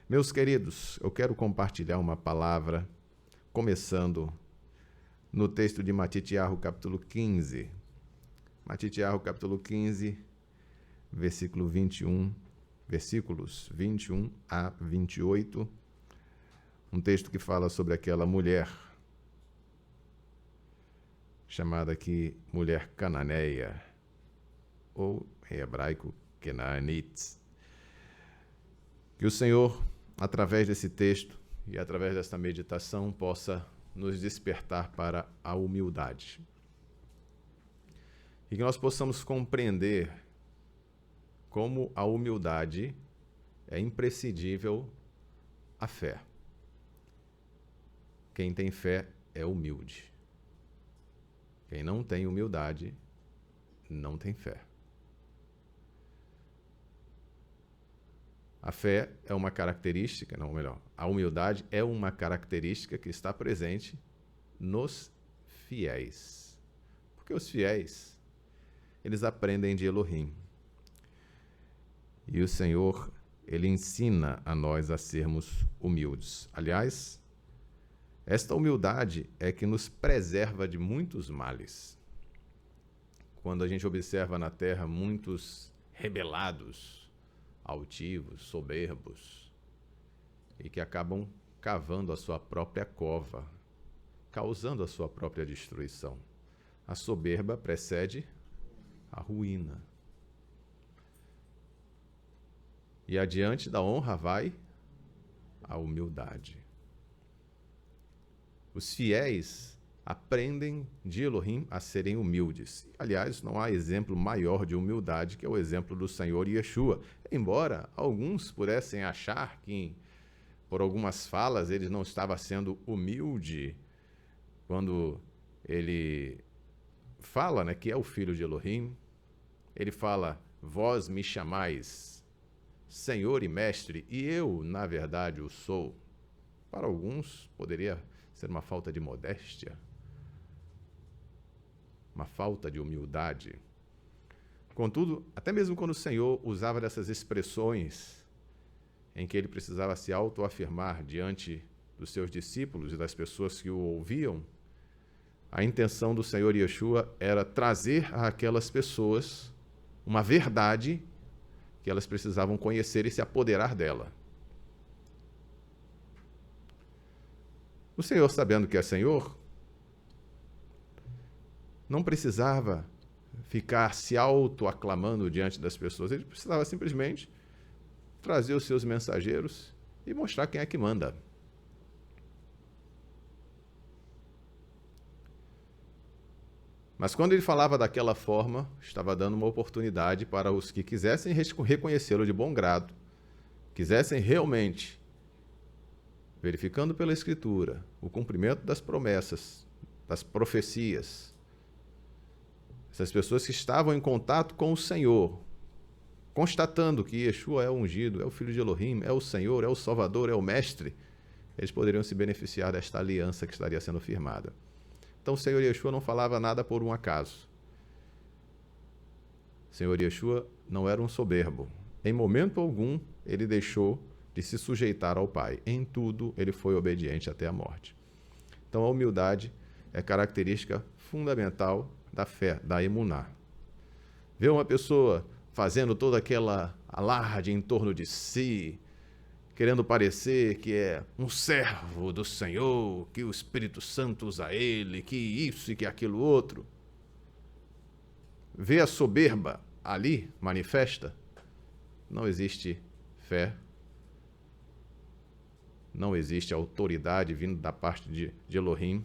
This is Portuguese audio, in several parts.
Meus queridos, eu quero compartilhar uma palavra, começando no texto de Matitiahu, capítulo 15. Matitiahu, capítulo 15, versículos 21 a 28. Um texto que fala sobre aquela mulher, chamada aqui mulher cananeia, ou em hebraico, Kenaanit. Que o Senhor, através desse texto e através desta meditação, possa nos despertar para a humildade. E que nós possamos compreender como a humildade é imprescindível à fé. Quem tem fé é humilde. Quem não tem humildade, não tem fé. A fé é uma característica, não, melhor, a humildade é uma característica que está presente nos fiéis. Porque os fiéis, eles aprendem de Elohim. E o Senhor, Ele ensina a nós a sermos humildes. Aliás, esta humildade é que nos preserva de muitos males. Quando a gente observa na terra muitos rebelados, altivos, soberbos, e que acabam cavando a sua própria cova, causando a sua própria destruição. A soberba precede a ruína. E adiante da honra vai a humildade. Os fiéis aprendem de Elohim a serem humildes. Aliás, não há exemplo maior de humildade que é o exemplo do Senhor Yeshua. Embora alguns pudessem achar que, por algumas falas, ele não estava sendo humilde quando ele fala, né, que é o filho de Elohim. Ele fala, vós me chamais Senhor e Mestre, e eu, na verdade, o sou. Para alguns, poderia ser uma falta de modéstia, uma falta de humildade. Contudo, até mesmo quando o Senhor usava dessas expressões em que ele precisava se autoafirmar diante dos seus discípulos e das pessoas que o ouviam, a intenção do Senhor Yeshua era trazer àquelas pessoas uma verdade que elas precisavam conhecer e se apoderar dela. O Senhor, sabendo que é Senhor, não precisava ficar se autoaclamando diante das pessoas. Ele precisava simplesmente trazer os seus mensageiros e mostrar quem é que manda. Mas quando ele falava daquela forma, estava dando uma oportunidade para os que quisessem reconhecê-lo de bom grado, quisessem realmente, verificando pela Escritura, o cumprimento das promessas, das profecias. Essas pessoas que estavam em contato com o Senhor, constatando que Yeshua é o ungido, é o Filho de Elohim, é o Senhor, é o Salvador, é o Mestre, eles poderiam se beneficiar desta aliança que estaria sendo firmada. Então o Senhor Yeshua não falava nada por um acaso. O Senhor Yeshua não era um soberbo. Em momento algum, ele deixou de se sujeitar ao Pai. Em tudo, ele foi obediente até a morte. Então, a humildade é característica fundamental da fé, da emuná. Ver uma pessoa fazendo toda aquela alarde em torno de si, querendo parecer que é um servo do Senhor, que o Espírito Santo usa ele, que isso e que aquilo outro. Ver a soberba ali manifesta, não existe fé, não existe autoridade vindo da parte de Elohim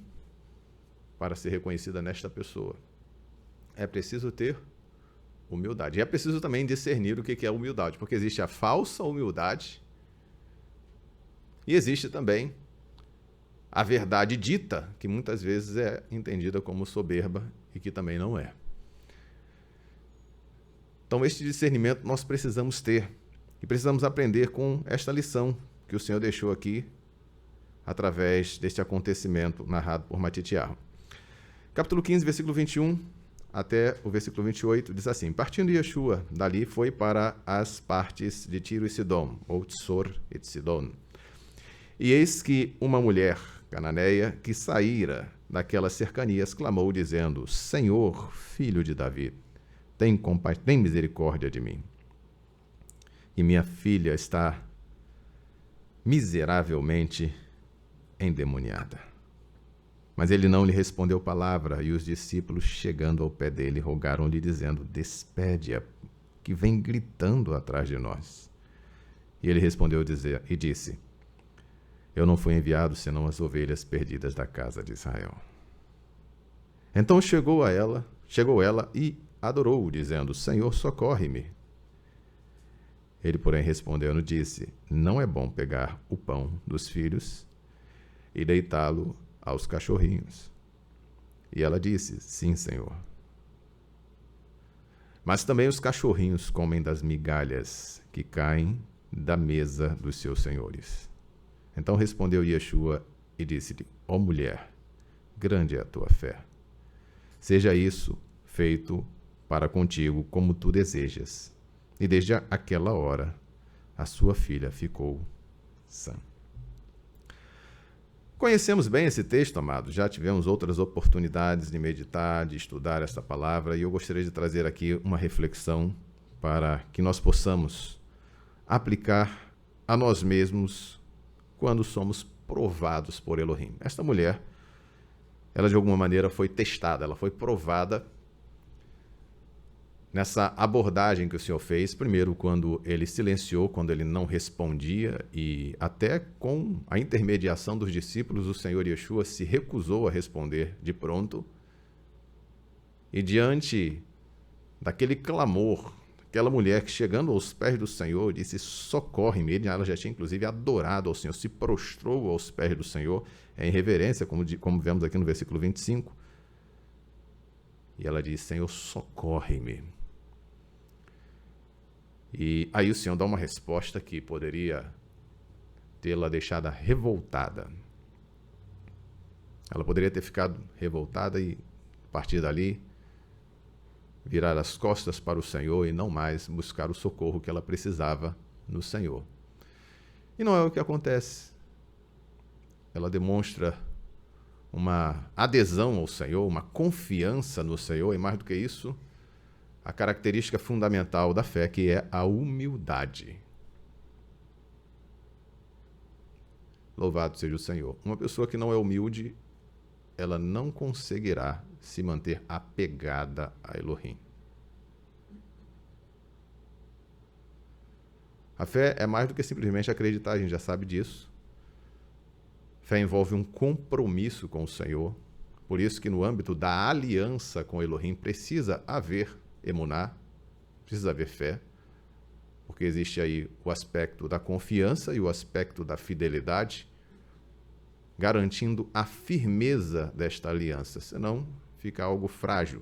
para ser reconhecida nesta pessoa. É preciso ter humildade. E é preciso também discernir o que é humildade, porque existe a falsa humildade e existe também a verdade dita, que muitas vezes é entendida como soberba e que também não é. Então, este discernimento nós precisamos ter e precisamos aprender com esta lição que o Senhor deixou aqui através deste acontecimento narrado por Matitiahu. Capítulo 15, versículo 21 até o versículo 28, diz assim: partindo Yeshua, dali foi para as partes de Tiro e Sidom, ou Tsor e Sidom. E eis que uma mulher cananeia que saíra daquelas cercanias clamou, dizendo: Senhor, filho de Davi, tem misericórdia de mim. E minha filha está miseravelmente endemoniada. Mas ele não lhe respondeu palavra, e os discípulos, chegando ao pé dele, rogaram-lhe, dizendo: despede-a, que vem gritando atrás de nós. E ele respondeu e disse: eu não fui enviado senão as ovelhas perdidas da casa de Israel. Então chegou ela e adorou-o, dizendo: Senhor, socorre-me. Ele, porém, respondendo, disse: não é bom pegar o pão dos filhos e deitá-lo aos cachorrinhos. E ela disse: sim, Senhor. Mas também os cachorrinhos comem das migalhas que caem da mesa dos seus senhores. Então respondeu Yeshua e disse-lhe: ó mulher, grande é a tua fé. Seja isso feito para contigo como tu desejas. E desde aquela hora a sua filha ficou sã. Conhecemos bem esse texto, amados. Já tivemos outras oportunidades de meditar, de estudar essa palavra, e eu gostaria de trazer aqui uma reflexão para que nós possamos aplicar a nós mesmos quando somos provados por Elohim. Esta mulher, ela de alguma maneira foi testada, ela foi provada nessa abordagem que o Senhor fez, primeiro quando ele silenciou, quando ele não respondia, e até com a intermediação dos discípulos, o Senhor Yeshua se recusou a responder de pronto. E diante daquele clamor, aquela mulher que chegando aos pés do Senhor disse: socorre-me. Ela já tinha inclusive adorado ao Senhor, se prostrou aos pés do Senhor em reverência, como vemos aqui no versículo 25. E ela diz: Senhor, socorre-me. E aí o Senhor dá uma resposta que poderia tê-la deixada revoltada. Ela poderia ter ficado revoltada e, a partir dali, virar as costas para o Senhor e não mais buscar o socorro que ela precisava no Senhor. E não é o que acontece. Ela demonstra uma adesão ao Senhor, uma confiança no Senhor, e mais do que isso, a característica fundamental da fé, que é a humildade. Louvado seja o Senhor. Uma pessoa que não é humilde, ela não conseguirá se manter apegada a Elohim. A fé é mais do que simplesmente acreditar, a gente já sabe disso. Fé envolve um compromisso com o Senhor. Por isso que no âmbito da aliança com Elohim precisa haver emuná, precisa haver fé, porque existe aí o aspecto da confiança e o aspecto da fidelidade, garantindo a firmeza desta aliança, senão fica algo frágil.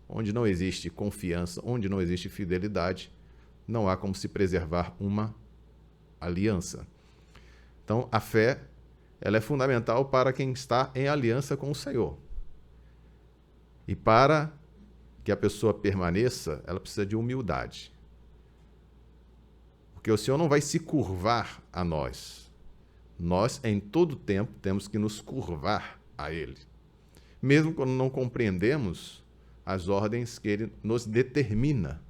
Onde não existe confiança, onde não existe fidelidade, não há como se preservar uma aliança. Então, a fé, ela é fundamental para quem está em aliança com o Senhor. E para que a pessoa permaneça, ela precisa de humildade. Porque o Senhor não vai se curvar a nós. Nós, em todo tempo, temos que nos curvar a Ele. Mesmo quando não compreendemos as ordens que Ele nos determina.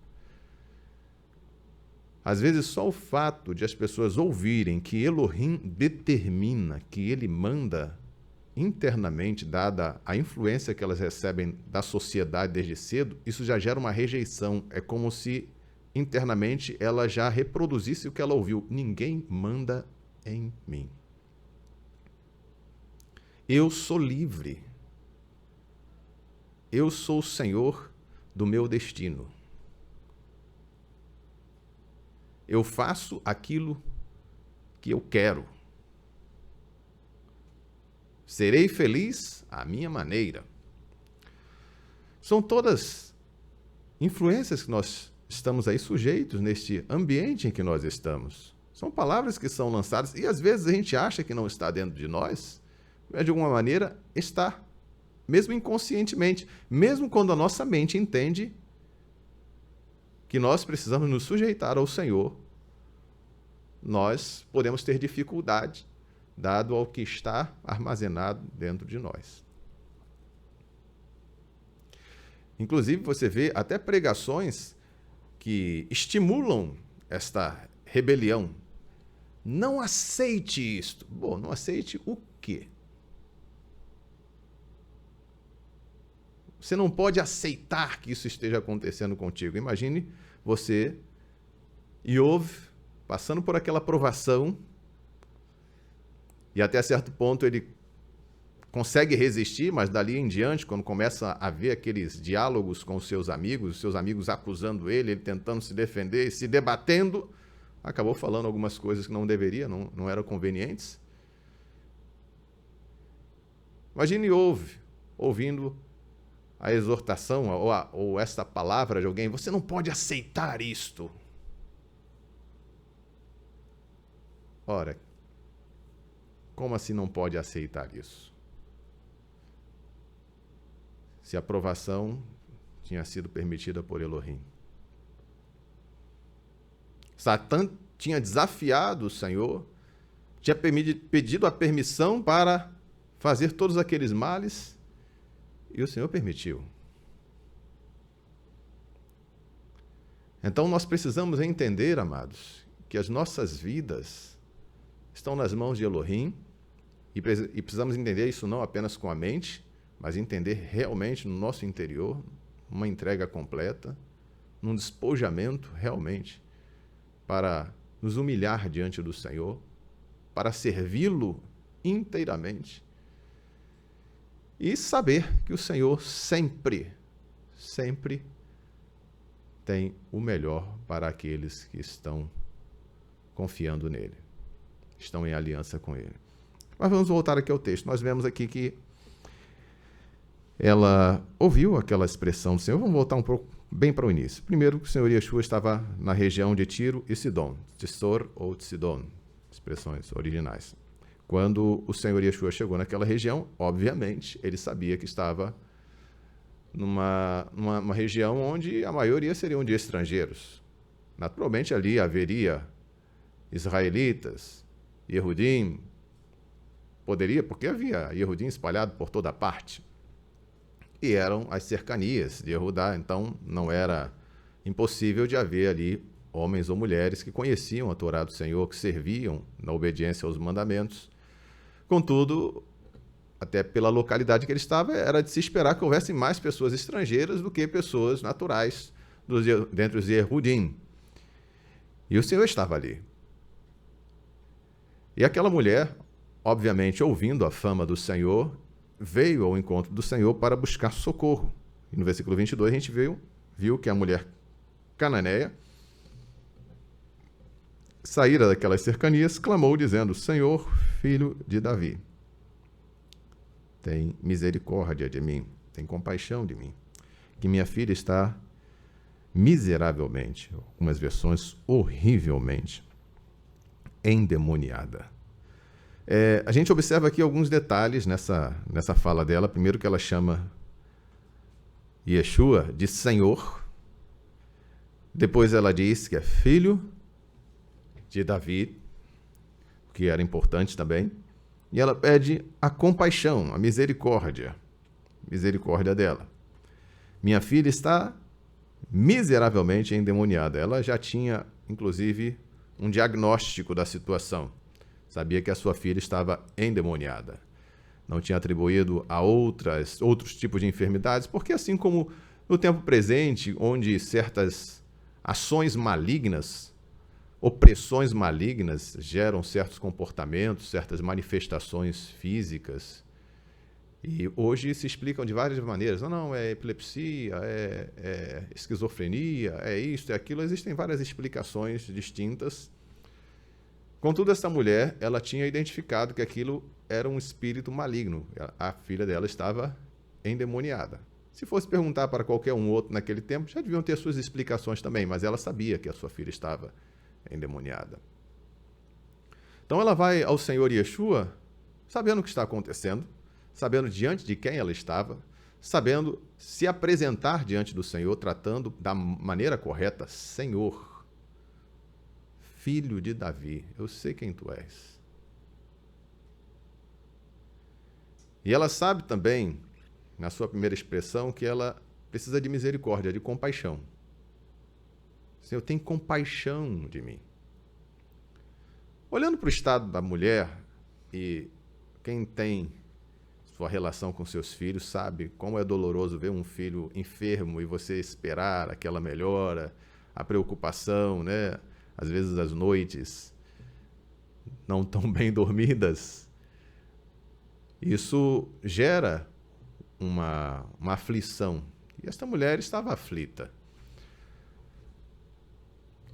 Às vezes, só o fato de as pessoas ouvirem que Elohim determina, que Ele manda internamente, dada a influência que elas recebem da sociedade desde cedo, isso já gera uma rejeição. É como se internamente ela já reproduzisse o que ela ouviu. Ninguém manda em mim. Eu sou livre. Eu sou o Senhor do meu destino. Eu faço aquilo que eu quero. Serei feliz à minha maneira. São todas influências que nós estamos aí sujeitos neste ambiente em que nós estamos. São palavras que são lançadas e às vezes a gente acha que não está dentro de nós, mas de alguma maneira está, mesmo inconscientemente, mesmo quando a nossa mente entende que nós precisamos nos sujeitar ao Senhor, nós podemos ter dificuldade, dado ao que está armazenado dentro de nós. Inclusive, você vê até pregações que estimulam esta rebelião. Não aceite isto. Bom, não aceite o quê? Você não pode aceitar que isso esteja acontecendo contigo. Imagine você, Iov, passando por aquela provação, e até certo ponto ele consegue resistir, mas dali em diante, quando começa a ver aqueles diálogos com os seus amigos acusando ele tentando se defender e se debatendo, acabou falando algumas coisas que não deveria, não eram convenientes. Imagine ouvindo a exortação ou esta palavra de alguém: você não pode aceitar isto. Ora, como assim não pode aceitar isso? Se a provação tinha sido permitida por Elohim. Satã tinha desafiado o Senhor, tinha pedido a permissão para fazer todos aqueles males, e o Senhor permitiu. Então nós precisamos entender, amados, que as nossas vidas estão nas mãos de Elohim, e precisamos entender isso não apenas com a mente, mas entender realmente no nosso interior, uma entrega completa, num despojamento realmente, para nos humilhar diante do Senhor, para servi-lo inteiramente e saber que o Senhor sempre tem o melhor para aqueles que estão confiando nele, estão em aliança com ele. Mas vamos voltar aqui ao texto. Nós vemos aqui que ela ouviu aquela expressão do Senhor. Vamos voltar um pouco bem para o início. Primeiro, o Senhor Yeshua estava na região de Tiro e Sidom, Tsor ou Tsidon, expressões originais. Quando o Senhor Yeshua chegou naquela região, obviamente, ele sabia que estava numa região onde a maioria seriam de estrangeiros. Naturalmente, ali haveria israelitas, Yehudim, porque havia Yehudim espalhado por toda parte. E eram as cercanias de Yehudá, então não era impossível de haver ali homens ou mulheres que conheciam a Torá do Senhor, que serviam na obediência aos mandamentos. Contudo, até pela localidade que ele estava, era de se esperar que houvessem mais pessoas estrangeiras do que pessoas naturais dentre os Yehudim. E o Senhor estava ali. E aquela mulher, obviamente, ouvindo a fama do Senhor, veio ao encontro do Senhor para buscar socorro. E no versículo 22 a gente viu que a mulher cananeia saíra daquelas cercanias, clamou dizendo: Senhor, filho de Davi, tem misericórdia de mim, tem compaixão de mim, que minha filha está miseravelmente, algumas versões horrivelmente, endemoniada. A gente observa aqui alguns detalhes nessa fala dela. Primeiro, que ela chama Yeshua de Senhor. Depois ela diz que é filho de Davi, que era importante também. E ela pede a compaixão, a misericórdia dela. Minha filha está miseravelmente endemoniada. Ela já tinha, inclusive, um diagnóstico da situação. Sabia que a sua filha estava endemoniada. Não tinha atribuído a outros tipos de enfermidades, porque assim como no tempo presente, onde certas ações malignas, opressões malignas geram certos comportamentos, certas manifestações físicas, e hoje se explicam de várias maneiras. Não, é epilepsia, é esquizofrenia, é isto, é aquilo. Existem várias explicações distintas. Contudo, essa mulher, ela tinha identificado que aquilo era um espírito maligno. A filha dela estava endemoniada. Se fosse perguntar para qualquer um outro naquele tempo, já deviam ter suas explicações também, mas ela sabia que a sua filha estava endemoniada. Então ela vai ao Senhor Yeshua, sabendo o que está acontecendo, sabendo diante de quem ela estava, sabendo se apresentar diante do Senhor, tratando da maneira correta: Senhor, filho de Davi, eu sei quem tu és. E ela sabe também, na sua primeira expressão, que ela precisa de misericórdia, de compaixão. Senhor, tem compaixão de mim. Olhando para o estado da mulher, e quem tem sua relação com seus filhos sabe como é doloroso ver um filho enfermo e você esperar aquela melhora, a preocupação, né? Às vezes as noites não tão bem dormidas. Isso gera uma aflição. E esta mulher estava aflita.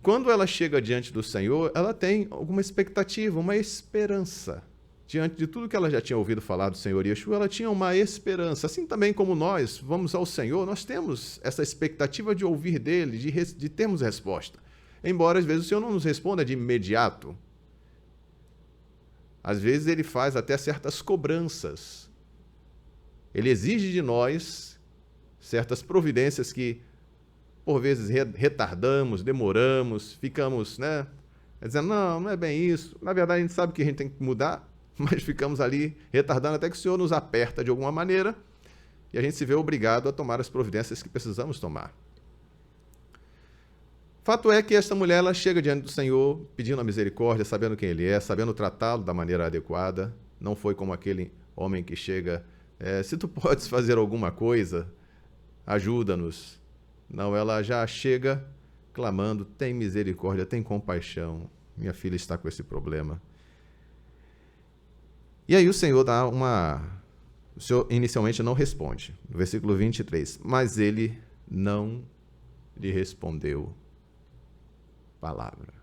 Quando ela chega diante do Senhor, ela tem alguma expectativa, uma esperança. Diante de tudo que ela já tinha ouvido falar do Senhor Yeshua, ela tinha uma esperança. Assim também como nós vamos ao Senhor, nós temos essa expectativa de ouvir dele, de termos resposta. Embora às vezes o Senhor não nos responda de imediato. Às vezes ele faz até certas cobranças. Ele exige de nós certas providências que por vezes retardamos, demoramos, ficamos, né, dizendo, não é bem isso. Na verdade, a gente sabe que a gente tem que mudar, mas ficamos ali retardando até que o Senhor nos aperta de alguma maneira e a gente se vê obrigado a tomar as providências que precisamos tomar. Fato é que esta mulher, ela chega diante do Senhor pedindo a misericórdia, sabendo quem Ele é, sabendo tratá-lo da maneira adequada. Não foi como aquele homem que chega, se tu podes fazer alguma coisa, ajuda-nos. Não, ela já chega clamando, tem misericórdia, tem compaixão. Minha filha está com esse problema. E aí o Senhor dá O Senhor inicialmente não responde. No versículo 23. Mas ele não lhe respondeu palavra.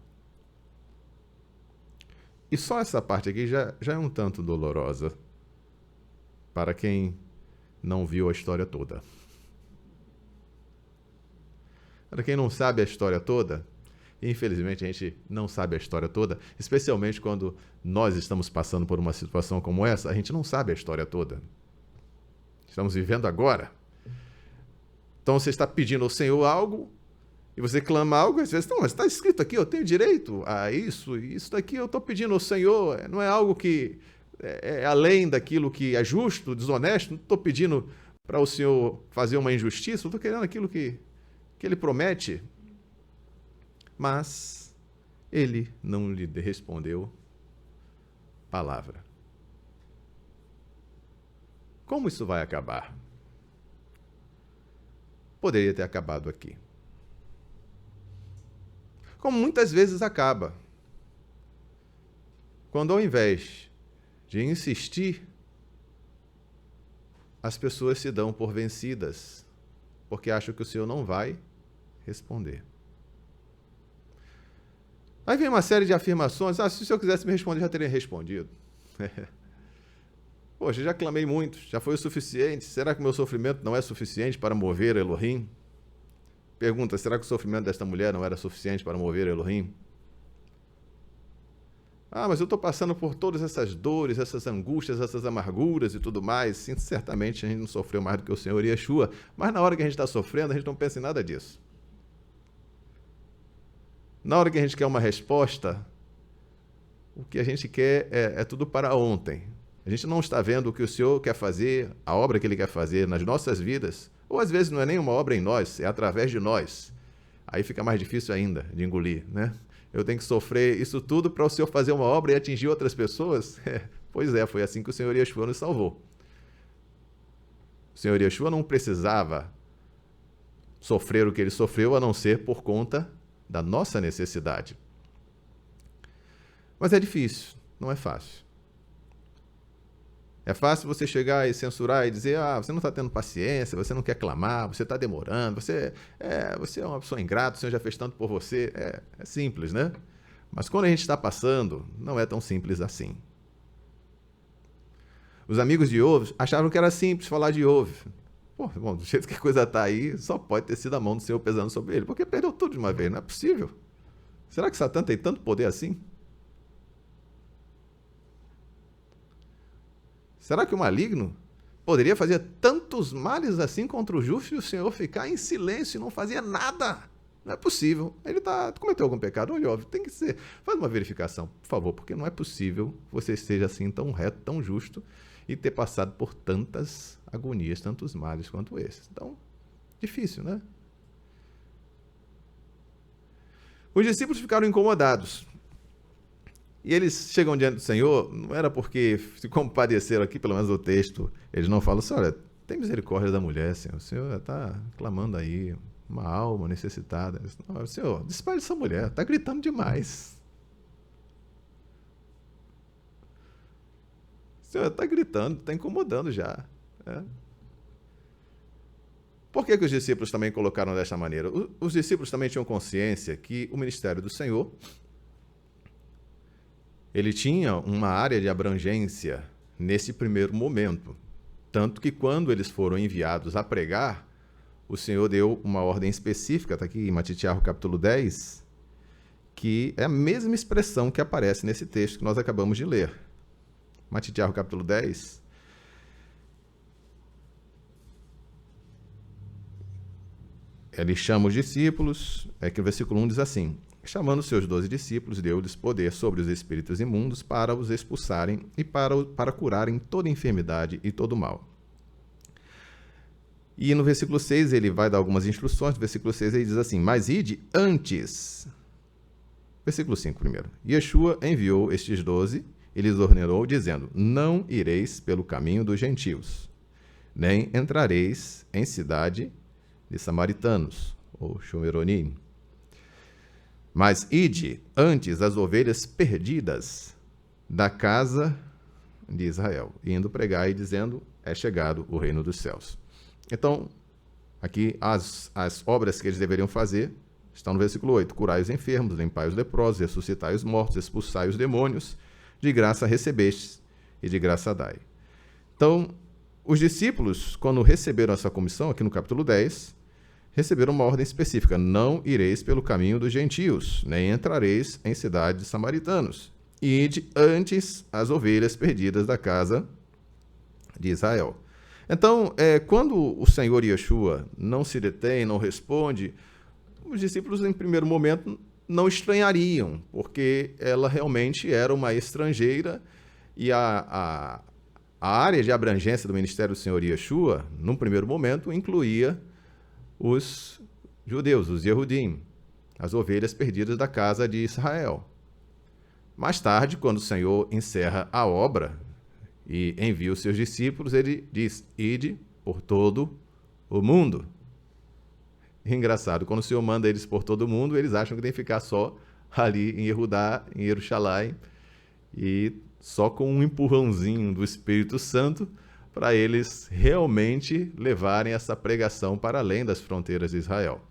E só essa parte aqui já é um tanto dolorosa para quem não viu a história toda. Para quem não sabe a história toda, infelizmente a gente não sabe a história toda, especialmente quando nós estamos passando por uma situação como essa, a gente não sabe a história toda. Estamos vivendo agora. Então você está pedindo ao Senhor algo, e você clama algo, e às vezes, não, mas está escrito aqui, eu tenho direito a isso daqui eu estou pedindo ao Senhor, não é algo que é além daquilo que é justo, desonesto, não estou pedindo para o Senhor fazer uma injustiça, eu estou querendo aquilo que Ele promete. Mas ele não lhe respondeu palavra. Como isso vai acabar? Poderia ter acabado aqui. Como muitas vezes acaba. Quando ao invés de insistir, as pessoas se dão por vencidas, porque acham que o Senhor não vai responder. Aí vem uma série de afirmações. Se o Senhor quisesse me responder, já teria respondido. Poxa, já clamei muito, já foi o suficiente. Será que o meu sofrimento não é suficiente para mover Elohim? Pergunta, será que o sofrimento desta mulher não era suficiente para mover Elohim? Mas eu estou passando por todas essas dores, essas angústias, essas amarguras e tudo mais. Sim, certamente a gente não sofreu mais do que o Senhor Yeshua, mas na hora que a gente está sofrendo, a gente não pensa em nada disso. Na hora que a gente quer uma resposta, o que a gente quer é tudo para ontem. A gente não está vendo o que o Senhor quer fazer, a obra que Ele quer fazer nas nossas vidas, ou às vezes não é nem uma obra em nós, é através de nós. Aí fica mais difícil ainda de engolir, né? Eu tenho que sofrer isso tudo para o Senhor fazer uma obra e atingir outras pessoas? Pois é, foi assim que o Senhor Yeshua nos salvou. O Senhor Yeshua não precisava sofrer o que Ele sofreu, a não ser por conta da nossa necessidade. Mas é difícil, não é fácil. É fácil você chegar e censurar e dizer, você não está tendo paciência, você não quer clamar, você está demorando, você é uma pessoa ingrata, o Senhor já fez tanto por você. É simples, né? Mas quando a gente está passando, não é tão simples assim. Os amigos de Iov achavam que era simples falar de Iov. Bom, do jeito que a coisa está aí, só pode ter sido a mão do Senhor pesando sobre ele, porque perdeu tudo de uma vez, não é possível. Será que Satã tem tanto poder assim? Será que o maligno poderia fazer tantos males assim contra o justo e o Senhor ficar em silêncio e não fazia nada? Não é possível. Ele cometeu algum pecado? Olha, óbvio, tem que ser. Faz uma verificação, por favor, porque não é possível você seja assim tão reto, tão justo e ter passado por tantas agonias, tantos males quanto esses. Então, difícil, né? Os discípulos ficaram incomodados. E eles chegam diante do Senhor, não era porque se compadeceram aqui, pelo menos o texto, eles não falam assim, olha, tem misericórdia da mulher, Senhor. O Senhor está clamando aí, uma alma necessitada. Não, Senhor, despede essa mulher, está gritando demais. O Senhor está gritando, está incomodando já. Por que os discípulos também colocaram desta maneira? Os discípulos também tinham consciência que o ministério do Senhor, ele tinha uma área de abrangência nesse primeiro momento. Tanto que quando eles foram enviados a pregar, o Senhor deu uma ordem específica, está aqui em Matitiarro capítulo 10, que é a mesma expressão que aparece nesse texto que nós acabamos de ler. Matitiarro capítulo 10. Ele chama os discípulos, que o versículo 1 diz assim, chamando seus 12 discípulos, deu-lhes poder sobre os espíritos imundos para os expulsarem e para curarem toda enfermidade e todo mal. E no versículo 6 ele vai dar algumas instruções. No versículo 6 ele diz assim, mas ide antes. Versículo 5 primeiro. Yeshua enviou estes 12 e lhes ordenou, dizendo, não ireis pelo caminho dos gentios, nem entrareis em cidade de samaritanos, ou Shomeronim. Mas ide antes as ovelhas perdidas da casa de Israel, indo pregar e dizendo, é chegado o reino dos céus. Então, aqui as obras que eles deveriam fazer estão no versículo 8. Curai os enfermos, limpai os leprosos, ressuscitai os mortos, expulsai os demônios, de graça recebestes e de graça dai. Então, os discípulos, quando receberam essa comissão, aqui no capítulo 10, receberam uma ordem específica, não ireis pelo caminho dos gentios, nem entrareis em cidade de samaritanos, e ide antes as ovelhas perdidas da casa de Israel. Então, quando o Senhor Yeshua não se detém, não responde, os discípulos, em primeiro momento, não estranhariam, porque ela realmente era uma estrangeira e a área de abrangência do ministério do Senhor Yeshua, num primeiro momento, incluía os judeus, os Yehudim, as ovelhas perdidas da casa de Israel. Mais tarde, quando o Senhor encerra a obra e envia os seus discípulos, ele diz, ide por todo o mundo. Engraçado, quando o Senhor manda eles por todo o mundo, eles acham que tem que ficar só ali em Yehudá, em Jerusalém, e só com um empurrãozinho do Espírito Santo para eles realmente levarem essa pregação para além das fronteiras de Israel.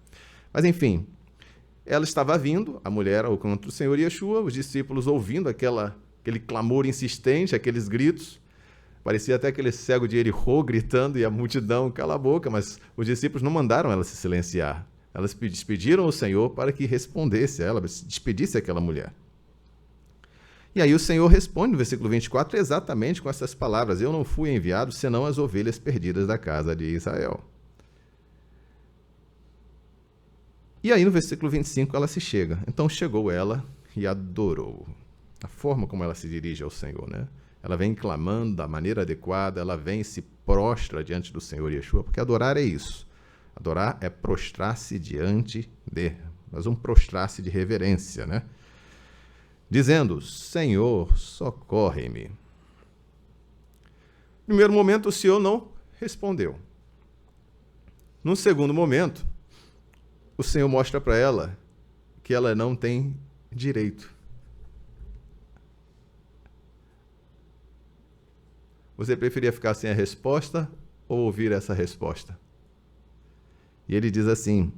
Mas enfim, ela estava vindo, a mulher ao encontro do Senhor Yeshua, os discípulos ouvindo aquele clamor insistente, aqueles gritos, parecia até aquele cego de Jericó gritando e a multidão cala a boca, mas os discípulos não mandaram ela se silenciar. Elas despediram o Senhor para que respondesse a ela, despedisse aquela mulher. E aí o Senhor responde no versículo 24 exatamente com essas palavras, eu não fui enviado senão as ovelhas perdidas da casa de Israel. E aí no versículo 25 ela se chega. Então chegou ela e adorou. A forma como ela se dirige ao Senhor, né? Ela vem clamando da maneira adequada, ela vem e se prostra diante do Senhor Yeshua, porque adorar é isso. Adorar é prostrar-se diante de, mas um prostrar-se de reverência, né? Dizendo, Senhor, socorre-me. No primeiro momento, o Senhor não respondeu. Num segundo momento, o Senhor mostra para ela que ela não tem direito. Você preferia ficar sem a resposta ou ouvir essa resposta? E ele diz assim,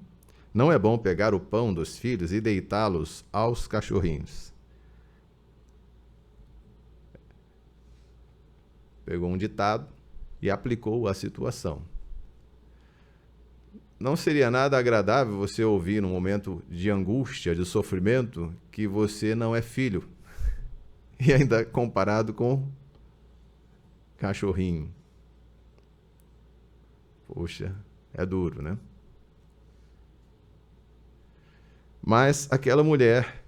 não é bom pegar o pão dos filhos e deitá-los aos cachorrinhos. Pegou um ditado e aplicou à situação. Não seria nada agradável você ouvir num momento de angústia, de sofrimento, que você não é filho. E ainda comparado com cachorrinho. Poxa, é duro, né? Mas aquela mulher,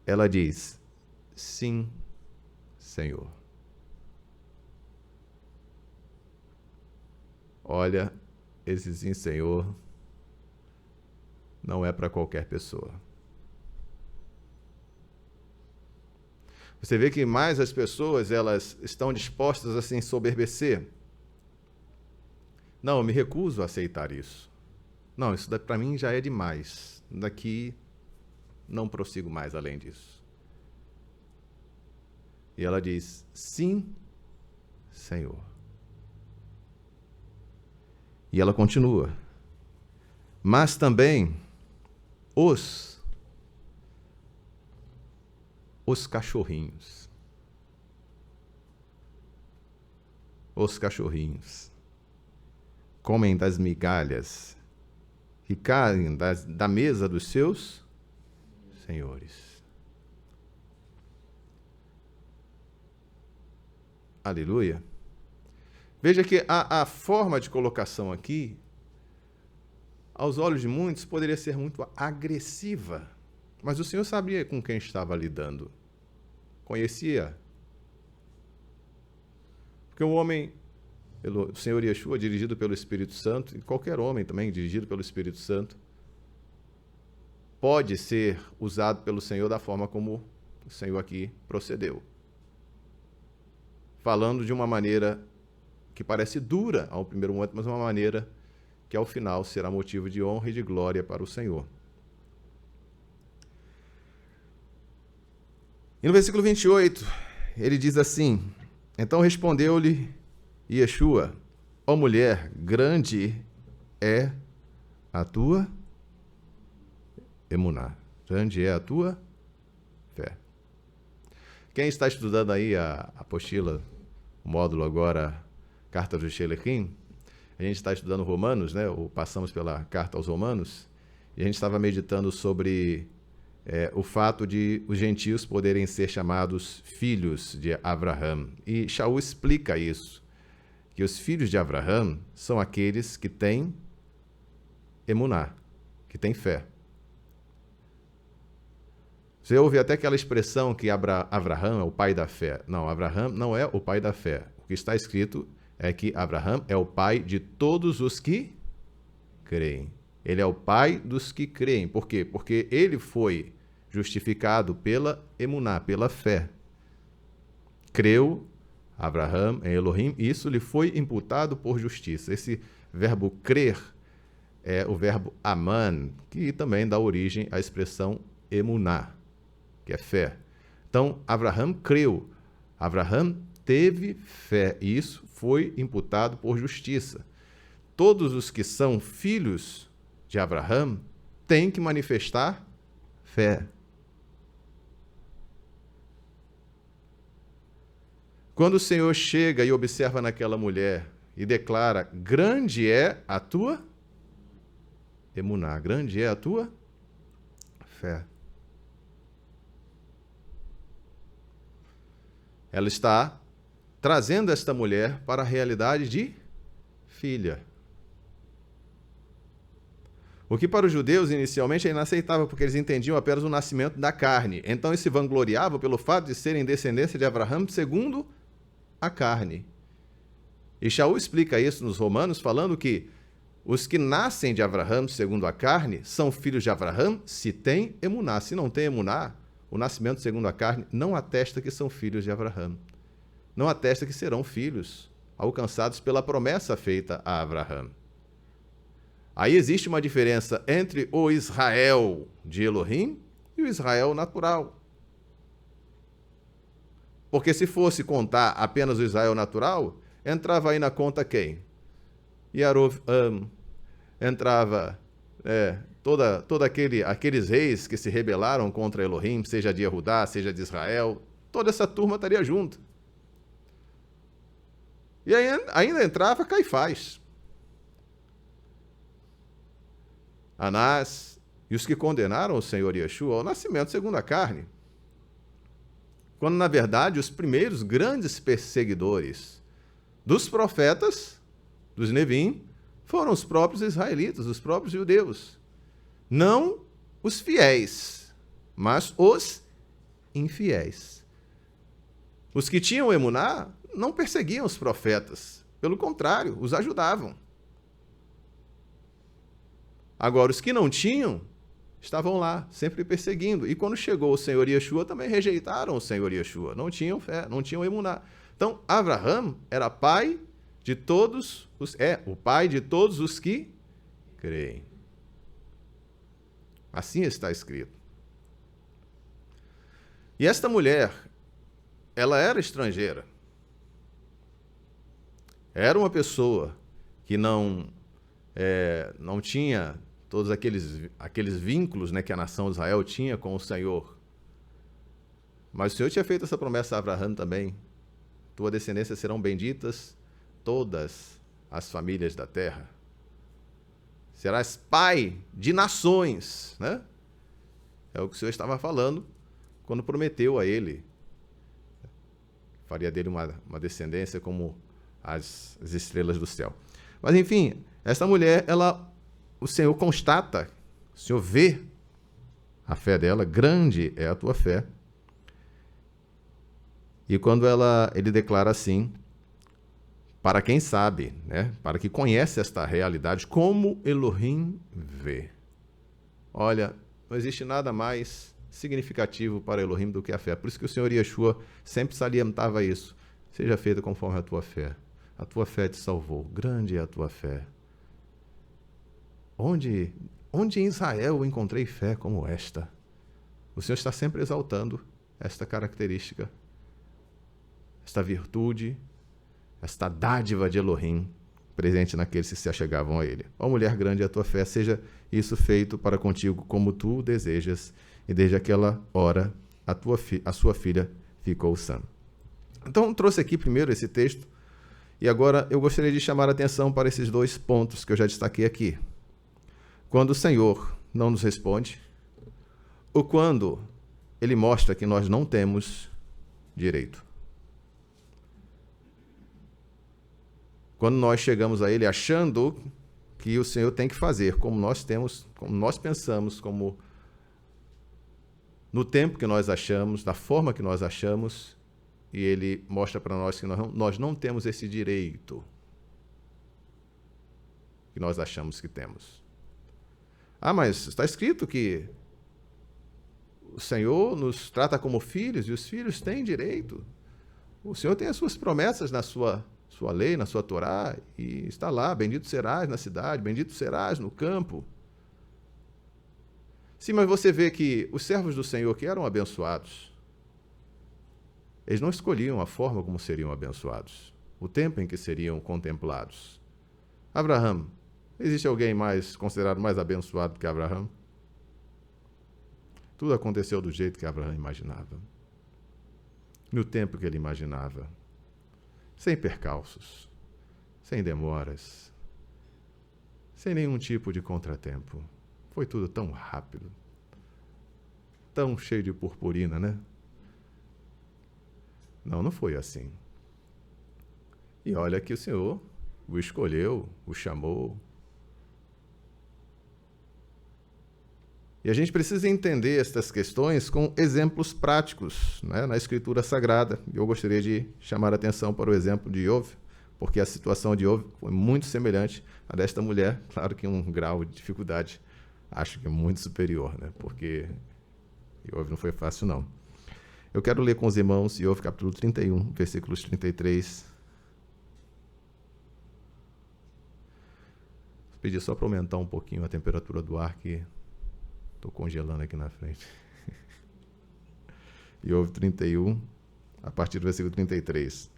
ela diz: sim, Senhor. Olha, esse sim, Senhor, não é para qualquer pessoa. Você vê que mais as pessoas, elas estão dispostas a se ensoberbecer. Não, eu me recuso a aceitar isso. Não, isso para mim já é demais. Daqui não prossigo mais além disso. E ela diz: sim, Senhor. E ela continua: mas também os cachorrinhos. Os cachorrinhos comem das migalhas que caem da mesa dos seus senhores. Aleluia. Veja que a forma de colocação aqui, aos olhos de muitos, poderia ser muito agressiva. Mas o Senhor sabia com quem estava lidando. Conhecia. Porque o homem, o Senhor Yeshua, dirigido pelo Espírito Santo, e qualquer homem também dirigido pelo Espírito Santo, pode ser usado pelo Senhor da forma como o Senhor aqui procedeu. Falando de uma maneira que parece dura ao primeiro momento, mas uma maneira que ao final será motivo de honra e de glória para o Senhor. E no versículo 28, ele diz assim: então respondeu-lhe Yeshua: ó mulher, grande é a tua emuná, grande é a tua fé. Quem está estudando aí a apostila, o módulo agora, Carta dos Shelechim, a gente está estudando Romanos, né? Ou passamos pela Carta aos Romanos, e a gente estava meditando sobre o fato de os gentios poderem ser chamados filhos de Abraham. E Shaul explica isso, que os filhos de Abraham são aqueles que têm emuná, que têm fé. Você ouve até aquela expressão que Abraham é o pai da fé. Não, Abraham não é o pai da fé. O que está escrito é que Abraham é o pai de todos os que creem. Ele é o pai dos que creem. Por quê? Porque ele foi justificado pela emuná, pela fé. Creu Abraham em Elohim, e isso lhe foi imputado por justiça. Esse verbo crer é o verbo aman, que também dá origem à expressão emuná, que é fé. Então, Abraham creu, Abraham teve fé, e isso foi imputado por justiça. Todos os que são filhos de Abraham têm que manifestar fé. Quando o Senhor chega e observa naquela mulher e declara: grande é a tua emuná, grande é a tua fé. Ela está trazendo esta mulher para a realidade de filha. O que para os judeus inicialmente é inaceitável, porque eles entendiam apenas o nascimento da carne. Então eles se vangloriavam pelo fato de serem descendência de Abraham segundo a carne. E Shaul explica isso nos Romanos, falando que os que nascem de Abraham segundo a carne são filhos de Abraham se tem emuná. Se não tem emuná, o nascimento segundo a carne não atesta que são filhos de Abraham. Não atesta que serão filhos alcançados pela promessa feita a Abraham. Aí existe uma diferença entre o Israel de Elohim e o Israel natural. Porque se fosse contar apenas o Israel natural, entrava aí na conta quem? Yarovam, entrava todo aqueles reis que se rebelaram contra Elohim, seja de Yehudá, seja de Israel, toda essa turma estaria junto. E aí ainda entrava Caifás, Anás e os que condenaram o Senhor Yeshua ao nascimento segundo a carne. Quando, na verdade, os primeiros grandes perseguidores dos profetas dos Nevim foram os próprios israelitas, os próprios judeus. Não os fiéis, mas os infiéis. Os que tinham emuná não perseguiam os profetas, pelo contrário, os ajudavam. Agora, os que não tinham, estavam lá, sempre perseguindo. E quando chegou o Senhor Yeshua, também rejeitaram o Senhor Yeshua. Não tinham fé, não tinham emuná. Então, Abraham era pai de todos o pai de todos os que creem. Assim está escrito. E esta mulher, ela era estrangeira. Era uma pessoa que não tinha todos aqueles vínculos, né, que a nação de Israel tinha com o Senhor. Mas o Senhor tinha feito essa promessa a Abraham também. Tua descendência serão benditas todas as famílias da terra. Serás pai de nações, né? É o que o Senhor estava falando quando prometeu a ele. Faria dele uma descendência como as estrelas do céu. Mas, enfim, essa mulher, o Senhor constata, o Senhor vê a fé dela, grande é a tua fé. E quando ele declara assim, para quem sabe, né, para quem conhece esta realidade, como Elohim vê. Olha, não existe nada mais significativo para Elohim do que a fé. Por isso que o Senhor Yeshua sempre salientava isso. Seja feita conforme a tua fé. A tua fé te salvou. Grande é a tua fé. Onde em Israel eu encontrei fé como esta? O Senhor está sempre exaltando esta característica, esta virtude, esta dádiva de Elohim presente naqueles que se achegavam a ele. Ó mulher, grande é a tua fé, seja isso feito para contigo como tu desejas. E desde aquela hora a sua filha ficou sã. Então, trouxe aqui primeiro esse texto, e agora eu gostaria de chamar a atenção para esses dois pontos que eu já destaquei aqui. Quando o Senhor não nos responde, ou quando Ele mostra que nós não temos direito. Quando nós chegamos a Ele achando que o Senhor tem que fazer como nós pensamos, como no tempo que nós achamos, da forma que nós achamos, e Ele mostra para nós que nós não temos esse direito que nós achamos que temos. Ah, mas está escrito que o Senhor nos trata como filhos, e os filhos têm direito. O Senhor tem as suas promessas na sua lei, na sua Torá, e está lá, bendito serás na cidade, bendito serás no campo. Sim, mas você vê que os servos do Senhor que eram abençoados, eles não escolhiam a forma como seriam abençoados, o tempo em que seriam contemplados. Abraão, existe alguém considerado mais abençoado que Abraão? Tudo aconteceu do jeito que Abraão imaginava, no tempo que ele imaginava, sem percalços, sem demoras, sem nenhum tipo de contratempo. Foi tudo tão rápido, tão cheio de purpurina, né? Não foi assim. E olha que o Senhor o escolheu, o chamou. E a gente precisa entender estas questões com exemplos práticos, né, na Escritura Sagrada. Eu gostaria de chamar a atenção para o exemplo de Iov, porque a situação de Iov foi muito semelhante à desta mulher. Claro que um grau de dificuldade, acho que é muito superior, né, porque Iov não foi fácil, não. Eu quero ler com os irmãos Iov capítulo 31, versículos 33. Vou pedir só para aumentar um pouquinho a temperatura do ar, que estou congelando aqui na frente. Iov 31, a partir do versículo 33.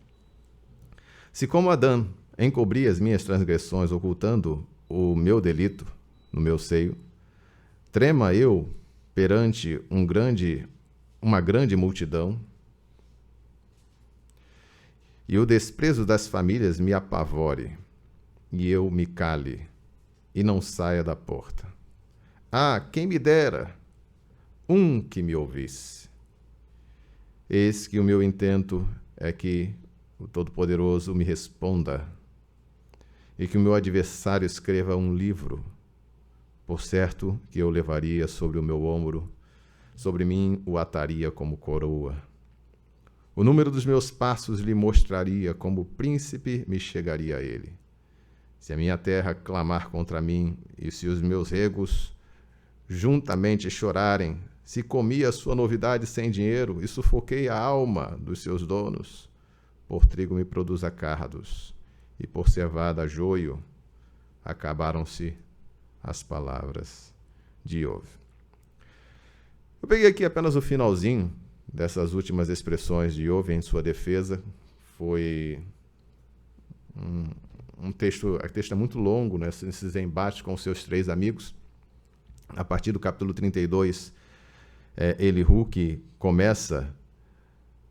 Se como Adão encobri as minhas transgressões, ocultando o meu delito no meu seio, trema eu perante uma grande multidão, e o desprezo das famílias me apavore, e eu me cale, e não saia da porta. Ah, quem me dera que me ouvisse. Eis que o meu intento é que o Todo-Poderoso me responda, e que o meu adversário escreva um livro. Por certo que eu levaria sobre o meu ombro, sobre mim o ataria como coroa. O número dos meus passos lhe mostraria, como príncipe me chegaria a ele. Se a minha terra clamar contra mim, e se os meus regos juntamente chorarem, se comi a sua novidade sem dinheiro e sufoquei a alma dos seus donos, por trigo me produza cardos, e por cevada joio, acabaram-se as palavras de Iov. Eu peguei aqui apenas o finalzinho dessas últimas expressões de Iov em sua defesa. Foi o texto é muito longo, né, nesses embates com seus 3 amigos. A partir do capítulo 32, Elihu que começa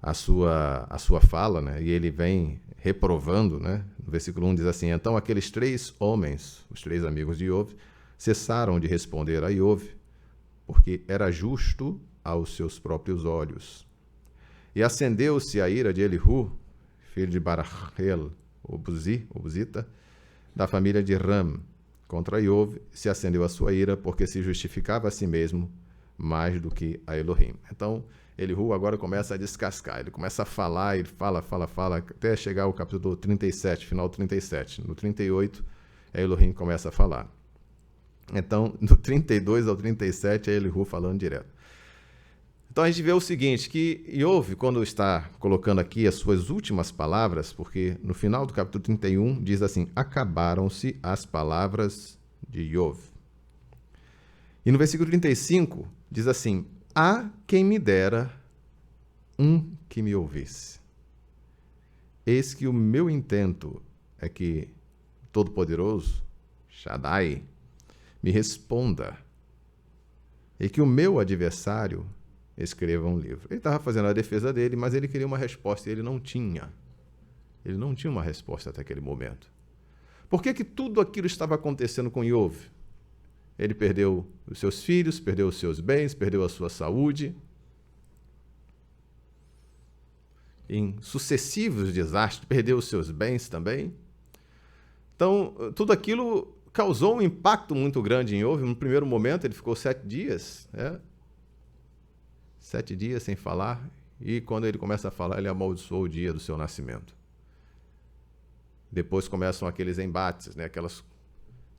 a sua fala, né, e ele vem reprovando, né? No versículo 1 diz assim: então aqueles 3 homens, os 3 amigos de Iov, cessaram de responder a Iov, porque era justo aos seus próprios olhos. E acendeu-se a ira de Elihu, filho de Barachel, o Buzita, da família de Ram, contra Iov, se acendeu a sua ira, porque se justificava a si mesmo mais do que a Elohim. Então, Elihu agora começa a descascar, ele começa a falar, ele fala, até chegar ao capítulo 37, final 37. No 38, Elohim começa a falar. Então, do 32 ao 37, é Elihu falando direto. Então, a gente vê o seguinte, que Iov, quando está colocando aqui as suas últimas palavras, porque no final do capítulo 31 diz assim: acabaram-se as palavras de Iov. E no versículo 35 diz assim: há quem me dera um que me ouvisse. Eis que o meu intento é que Todo-Poderoso, Shaddai, me responda, e que o meu adversário escreva um livro. Ele estava fazendo a defesa dele, mas ele queria uma resposta e ele não tinha. Ele não tinha uma resposta até aquele momento. Por que tudo aquilo estava acontecendo com Iov? Ele perdeu os seus filhos, perdeu os seus bens, perdeu a sua saúde. Em sucessivos desastres, perdeu os seus bens também. Então, tudo aquilo causou um impacto muito grande em Iov. No primeiro momento, ele ficou 7 dias, 7 dias sem falar, e quando ele começa a falar, ele amaldiçoou o dia do seu nascimento. Depois começam aqueles embates, né, aquelas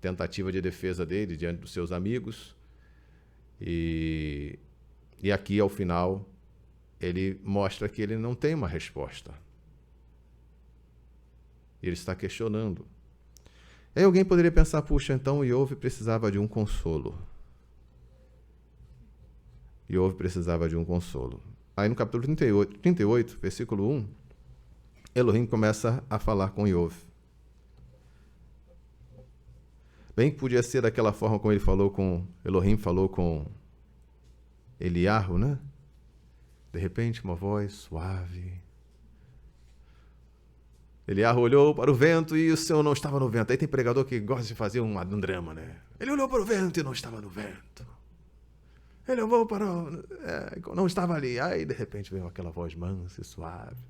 tentativas de defesa dele diante dos seus amigos, e aqui, ao final, ele mostra que ele não tem uma resposta. Ele está questionando. Aí alguém poderia pensar, puxa, então Iov precisava de um consolo. Iov precisava de um consolo. Aí no capítulo 38, versículo 1, Elohim começa a falar com Iov. Bem que podia ser daquela forma como Elohim falou com Eliarro, né? De repente, uma voz suave. Eliarro olhou para o vento e o Senhor não estava no vento. Aí tem pregador que gosta de fazer um drama, né? Ele olhou para o vento e não estava no vento. Ele olhou para não estava ali. Aí, de repente, veio aquela voz mansa e suave.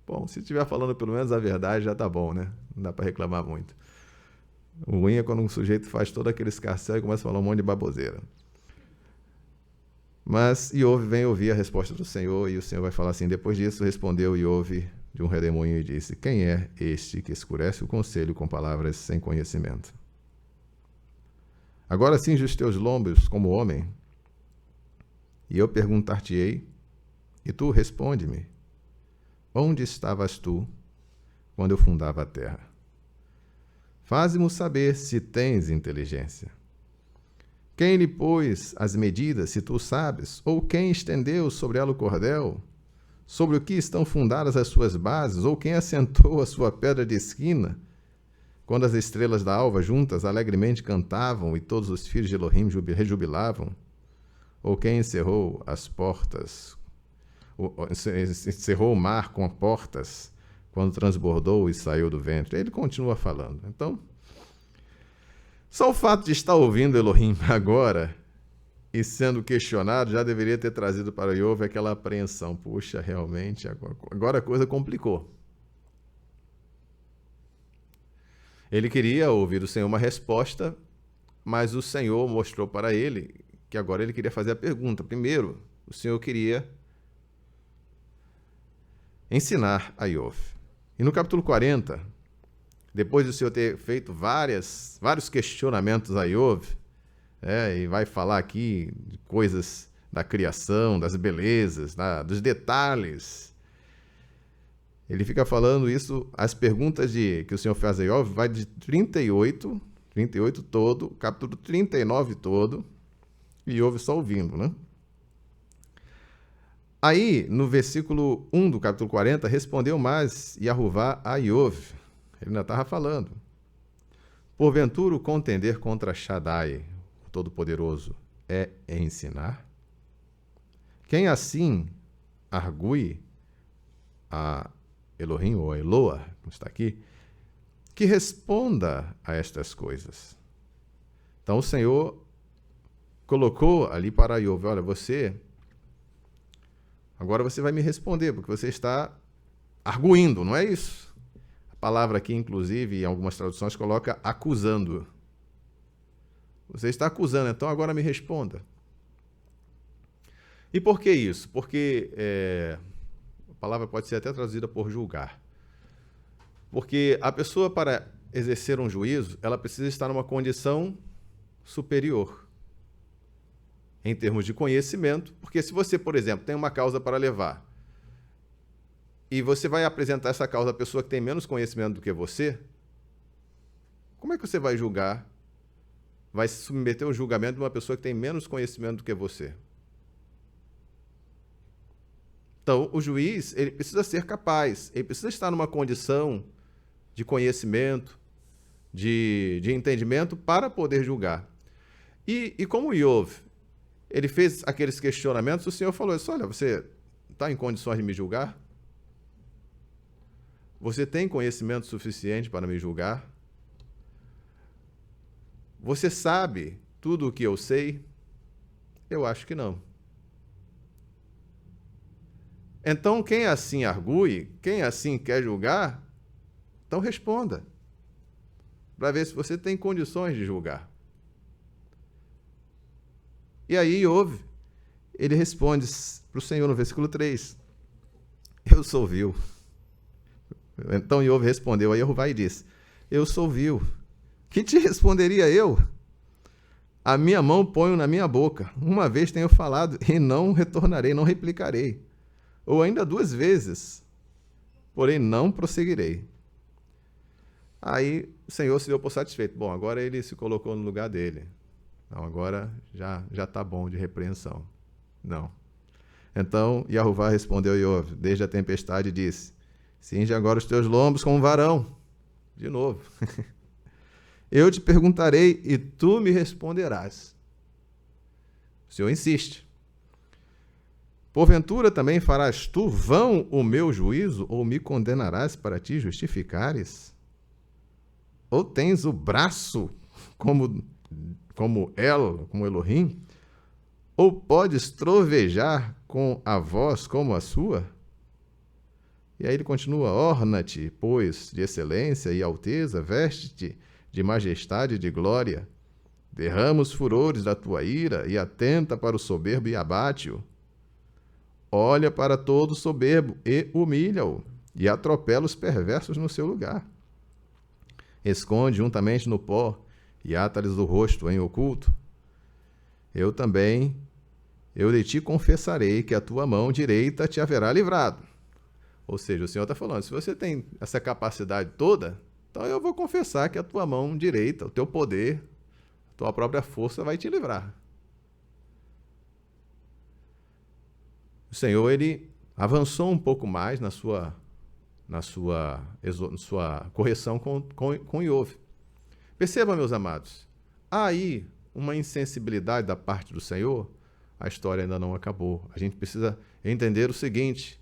Bom, se estiver falando pelo menos a verdade, já tá bom, né? Não dá para reclamar muito. O ruim é quando um sujeito faz todo aquele escarcéu e começa a falar um monte de baboseira. Mas Iov vem ouvir a resposta do Senhor, e o Senhor vai falar assim: depois disso respondeu Iov de um redemoinho e disse: quem é este que escurece o conselho com palavras sem conhecimento? Agora cinge os teus lombos como homem, e eu perguntar-te-ei, e tu responde-me: onde estavas tu quando eu fundava a terra? Faze-mo saber se tens inteligência. Quem lhe pôs as medidas, se tu sabes? Ou quem estendeu sobre ela o cordel? Sobre o que estão fundadas as suas bases? Ou quem assentou a sua pedra de esquina? Quando as estrelas da alva juntas alegremente cantavam e todos os filhos de Elohim rejubilavam? Ou quem encerrou as portas, encerrou o mar com portas quando transbordou e saiu do ventre? Ele continua falando. Então, só o fato de estar ouvindo Elohim agora e sendo questionado já deveria ter trazido para Iov aquela apreensão. Puxa, realmente, agora a coisa complicou. Ele queria ouvir do Senhor uma resposta, mas o Senhor mostrou para ele que agora ele queria fazer a pergunta. Primeiro, o Senhor queria ensinar a Iov. E no capítulo 40, depois do Senhor ter feito vários questionamentos a Iov, e vai falar aqui de coisas da criação, das belezas, dos detalhes. Ele fica falando isso, as perguntas que o Senhor faz a Iov vai de 38 todo, capítulo 39 todo, e Iov só ouvindo, né? Aí, no versículo 1 do capítulo 40, respondeu mais Yahová a Iov. Ele ainda estava falando. Porventura, o contender contra Shaddai, o Todo-Poderoso, é ensinar? Quem assim argue a Elohim ou a Eloa, como está aqui, que responda a estas coisas. Então o Senhor colocou ali para Iov, olha, agora você vai me responder, porque você está arguindo, não é isso? A palavra aqui, inclusive, em algumas traduções, coloca acusando. Você está acusando, então agora me responda. E por que isso? Porque a palavra pode ser até traduzida por julgar. Porque a pessoa, para exercer um juízo, ela precisa estar numa condição superior, em termos de conhecimento, porque se você, por exemplo, tem uma causa para levar, e você vai apresentar essa causa à pessoa que tem menos conhecimento do que você, como é que você vai julgar, vai se submeter ao julgamento de uma pessoa que tem menos conhecimento do que você? Então, o juiz, ele precisa ser capaz, ele precisa estar numa condição de conhecimento, de entendimento para poder julgar. E como Iov, ele fez aqueles questionamentos, o Senhor falou isso, olha, você está em condições de me julgar? Você tem conhecimento suficiente para me julgar? Você sabe tudo o que eu sei? Eu acho que não. Então, quem assim argue, quem assim quer julgar, então responda, para ver se você tem condições de julgar. E aí Iov, ele responde para o Senhor no versículo 3, eu sou vil. Então Iov respondeu a Jeová e disse, eu sou vil. Que te responderia eu? A minha mão ponho na minha boca. Uma vez tenho falado e não retornarei, não replicarei. Ou ainda 2 vezes, porém não prosseguirei. Aí o Senhor se deu por satisfeito. Bom, agora ele se colocou no lugar dele. Não, agora já está bom de repreensão. Não. Então Yahová respondeu a Iov, desde a tempestade, disse, cinge agora os teus lombos como um varão. De novo. Eu te perguntarei e tu me responderás. O Senhor insiste. Porventura também farás tu vão o meu juízo, ou me condenarás para te justificares? Ou tens o braço como Elohim? Ou podes trovejar com a voz como a sua? E aí ele continua, orna-te, pois, de excelência e alteza, veste-te de majestade e de glória. Derrama os furores da tua ira e atenta para o soberbo e abate-o. Olha para todo soberbo e humilha-o, e atropela os perversos no seu lugar. Esconde juntamente no pó e ata-lhes o rosto em oculto. Eu de ti confessarei que a tua mão direita te haverá livrado. Ou seja, o Senhor está falando, se você tem essa capacidade toda, então eu vou confessar que a tua mão direita, o teu poder, a tua própria força vai te livrar. O Senhor, ele avançou um pouco mais na sua correção com Iov. Perceba, meus amados, há aí uma insensibilidade da parte do Senhor, a história ainda não acabou. A gente precisa entender o seguinte,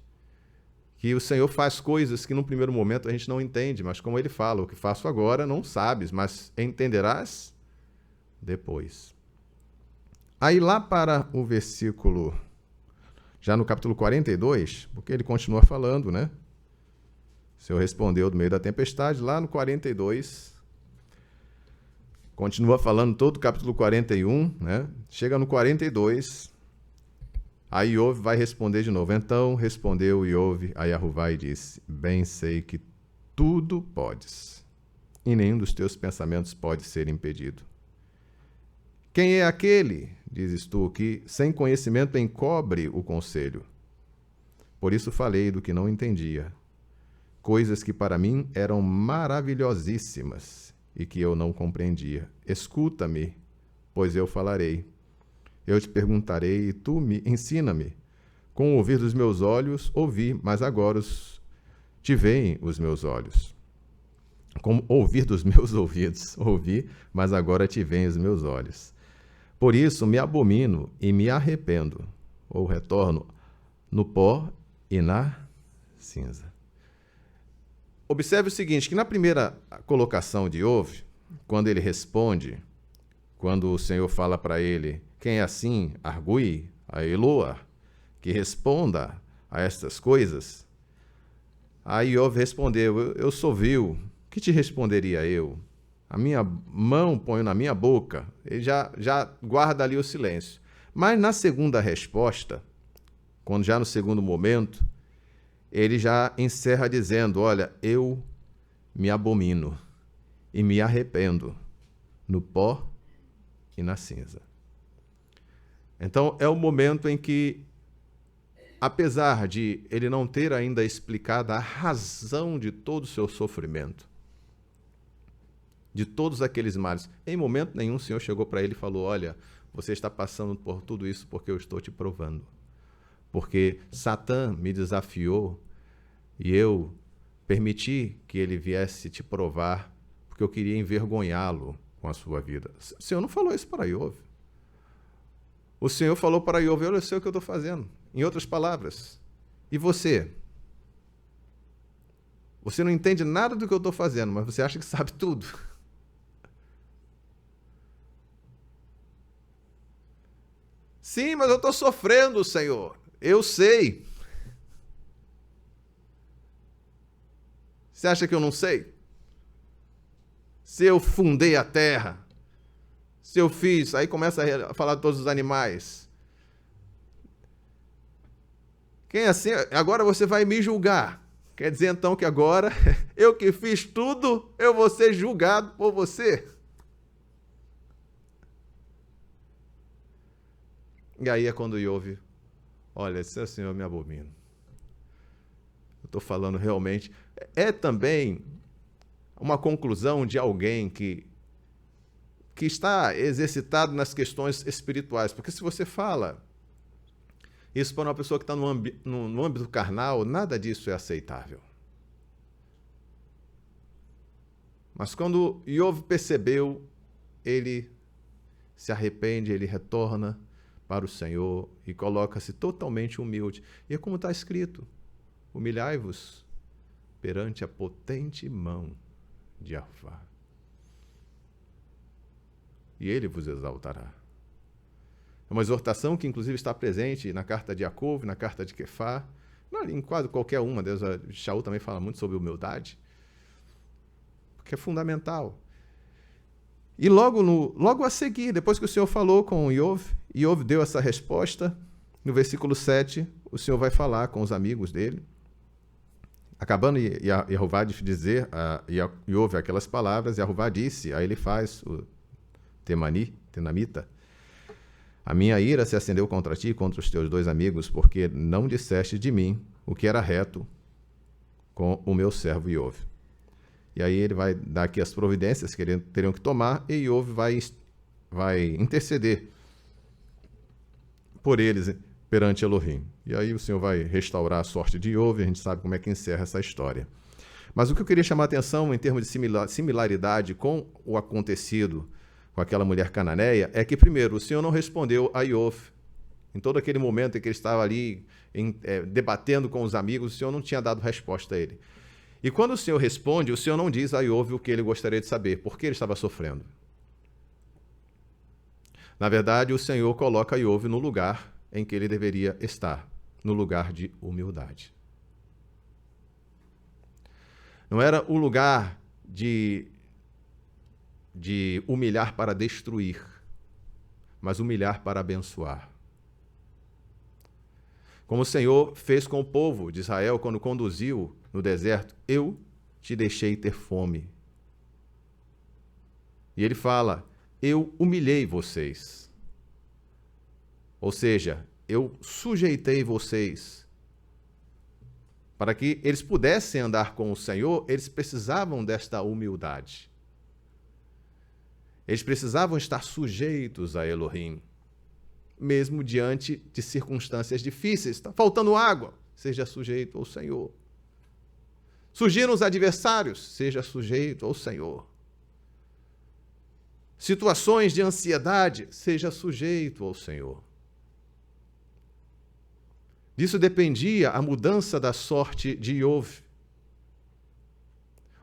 que o Senhor faz coisas que, num primeiro momento, a gente não entende, mas como ele fala, o que faço agora não sabes, mas entenderás depois. Aí lá para o versículo, já no capítulo 42, porque ele continua falando, né? O Senhor respondeu do meio da tempestade, lá no 42, Continua falando todo o capítulo 41, né? Chega no 42, aí Iove vai responder de novo. Então respondeu Iove a Yahová e disse: bem sei que tudo podes, e nenhum dos teus pensamentos pode ser impedido. Quem é aquele, dizes tu, que sem conhecimento encobre o conselho? Por isso falei do que não entendia, coisas que para mim eram maravilhosíssimas e que eu não compreendia. Escuta-me, pois eu falarei. Eu te perguntarei e tu me ensina-me. Com o ouvir dos meus olhos ouvi, mas agora te veem os meus olhos. Com o ouvir dos meus ouvidos ouvi, mas agora te veem os meus olhos. Por isso me abomino e me arrependo, ou retorno no pó e na cinza. Observe o seguinte, que na primeira colocação de Iove, quando ele responde, quando o Senhor fala para ele, quem é assim, argui a Eloa, que responda a estas coisas, aí Iove respondeu, eu sou vil, que te responderia eu? A minha mão ponho na minha boca, ele já guarda ali o silêncio. Mas na segunda resposta, quando já no segundo momento, ele já encerra dizendo, olha, eu me abomino e me arrependo no pó e na cinza. Então, é o momento em que, apesar de ele não ter ainda explicado a razão de todo o seu sofrimento, de todos aqueles males, em momento nenhum o Senhor chegou para ele e falou, olha, você está passando por tudo isso porque eu estou te provando. Porque Satã me desafiou e eu permiti que ele viesse te provar porque eu queria envergonhá-lo com a sua vida. O Senhor não falou isso para Iove. O Senhor falou para Iove, olha, eu sei o que eu estou fazendo. Em outras palavras, e você? Você não entende nada do que eu estou fazendo, mas você acha que sabe tudo. Sim, mas eu estou sofrendo, Senhor. Eu sei. Você acha que eu não sei? Se eu fundei a terra, se eu fiz, aí começa a falar de todos os animais. Quem é assim, agora você vai me julgar. Quer dizer então que agora, eu que fiz tudo, eu vou ser julgado por você? E aí é quando Iove, olha, Senhor, eu me abomino. Eu estou falando realmente. É também uma conclusão de alguém que está exercitado nas questões espirituais. Porque se você fala isso para uma pessoa que está no âmbito carnal, nada disso é aceitável. Mas quando Iove percebeu, ele se arrepende, ele retorna para o Senhor e coloca-se totalmente humilde. E é como está escrito, humilhai-vos perante a potente mão de Yahová, e ele vos exaltará. É uma exortação que inclusive está presente na carta de Jacó, na carta de Kefá, em quase qualquer uma. Deus, Shaul também fala muito sobre humildade, porque é fundamental. E logo a seguir, depois que o Senhor falou com Iove, Iove deu essa resposta, no versículo 7, o Senhor vai falar com os amigos dele. Acabando Yahová de dizer a Iove aquelas palavras, Yahová disse, aí ele faz o Tenamita, a minha ira se acendeu contra ti e contra os teus dois amigos, porque não disseste de mim o que era reto com o meu servo Iove. E aí ele vai dar aqui as providências que eles teriam que tomar, e Iove vai interceder por eles perante Elohim. E aí o Senhor vai restaurar a sorte de Iove, a gente sabe como é que encerra essa história. Mas o que eu queria chamar a atenção em termos de similaridade com o acontecido com aquela mulher cananeia é que, primeiro, o Senhor não respondeu a Iove. Em todo aquele momento em que ele estava ali debatendo com os amigos, o Senhor não tinha dado resposta a ele. E quando o Senhor responde, o Senhor não diz a Iove o que ele gostaria de saber, por que ele estava sofrendo. Na verdade, o Senhor coloca Iove no lugar em que ele deveria estar, no lugar de humildade. Não era o lugar de de humilhar para destruir, mas humilhar para abençoar. Como o Senhor fez com o povo de Israel quando conduziu no deserto, eu te deixei ter fome. E ele fala, eu humilhei vocês. Ou seja, eu sujeitei vocês. Para que eles pudessem andar com o Senhor, eles precisavam desta humildade. Eles precisavam estar sujeitos a Elohim, mesmo diante de circunstâncias difíceis. Está faltando água, seja sujeito ao Senhor. Surgiram os adversários, seja sujeito ao Senhor. Situações de ansiedade, seja sujeito ao Senhor. Disso dependia a mudança da sorte de Iov.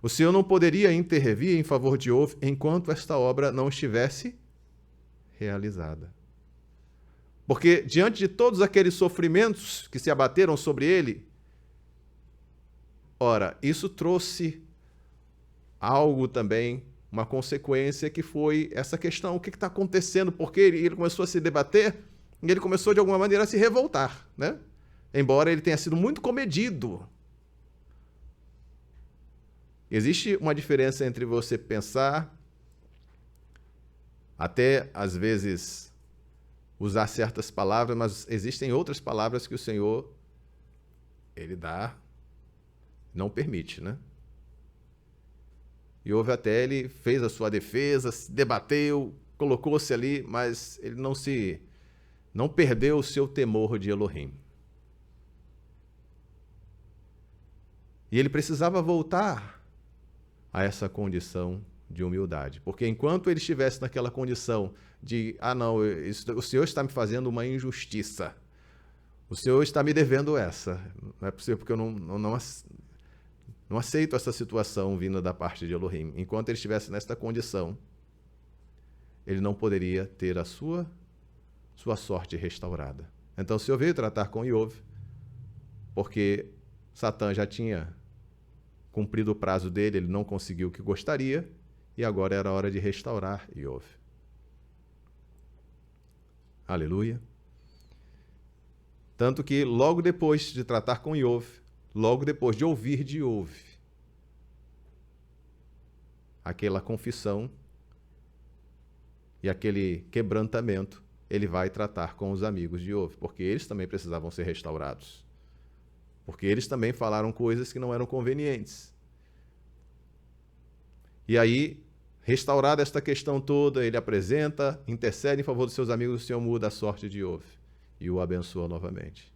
O Senhor não poderia intervir em favor de Iov enquanto esta obra não estivesse realizada. Porque, diante de todos aqueles sofrimentos que se abateram sobre ele, ora, isso trouxe algo também, uma consequência que foi essa questão, o que está acontecendo? Porque ele começou a se debater e ele começou, de alguma maneira, a se revoltar, né? Embora ele tenha sido muito comedido. Existe uma diferença entre você pensar, até às vezes usar certas palavras, mas existem outras palavras que o Senhor, ele dá, não permite, né? E houve até, ele fez a sua defesa, se debateu, colocou-se ali, mas ele não perdeu o seu temor de Elohim. E ele precisava voltar a essa condição de humildade. Porque enquanto ele estivesse naquela condição de, não, o Senhor está me fazendo uma injustiça, o Senhor está me devendo essa, não é possível porque eu não aceito essa situação vinda da parte de Elohim. Enquanto ele estivesse nesta condição, ele não poderia ter a sua sorte restaurada. Então o Senhor veio tratar com Iov, porque Satã já tinha cumprido o prazo dele, ele não conseguiu o que gostaria, e agora era a hora de restaurar Iov. Aleluia. Tanto que logo depois de tratar com Iov, logo depois de ouvir de Iov aquela confissão e aquele quebrantamento, ele vai tratar com os amigos de Iov, porque eles também precisavam ser restaurados. Porque eles também falaram coisas que não eram convenientes. E aí, restaurada esta questão toda, ele apresenta, intercede em favor dos seus amigos, o Senhor muda a sorte de Iov e o abençoa novamente.